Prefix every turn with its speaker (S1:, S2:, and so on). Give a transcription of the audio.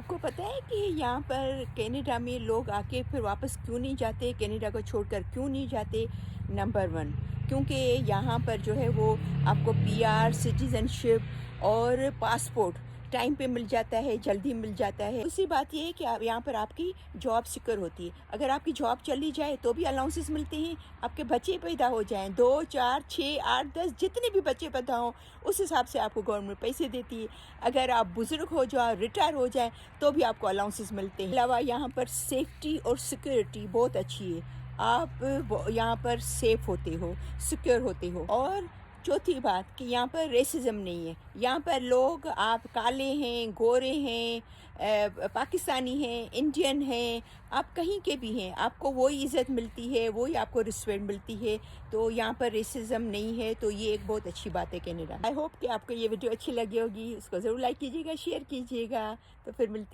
S1: आपको पता है कि यहाँ पर कनाडा में लोग आके फिर वापस क्यों नहीं जाते, कनाडा को छोड़कर क्यों नहीं जाते? नंबर 1, क्योंकि यहाँ पर जो है वो आपको पीआर, सिटीज़नशिप और पासपोर्ट टाइम पे मिल जाता है, जल्दी मिल जाता है। दूसरी बात ये है कि आप यहाँ पर आपकी जॉब सिक्योर होती है। अगर आपकी जॉब चली जाए तो भी अलाउंसेस मिलते हैं। आपके बच्चे पैदा हो जाएँ 2, 4, 6, 8, 10 जितने भी बच्चे पैदा हों, उस हिसाब से आपको गवर्नमेंट पैसे देती है। अगर आप बुज़ुर्ग हो जाओ, रिटायर हो जाएँ तो भी आपको अलाउंसेस मिलते हैं। अलावा यहाँ पर सेफ्टी और सिक्योरिटी बहुत अच्छी है। आप यहाँ पर सेफ़ होते हो, सिक्योर होते हो। और चौथी बात कि यहाँ पर रेसिज्म नहीं है। यहाँ पर लोग आप काले हैं, गोरे हैं, पाकिस्तानी हैं, इंडियन हैं, आप कहीं के भी हैं, आपको वही इज़्ज़त मिलती है, वही आपको रिस्पेक्ट मिलती है। तो यहाँ पर रेसिज्म नहीं है, तो ये एक बहुत अच्छी बात है कनाडा। आई होप कि आपको ये वीडियो अच्छी लगी होगी। उसको ज़रूर लाइक कीजिएगा, शेयर कीजिएगा। तो फिर मिलते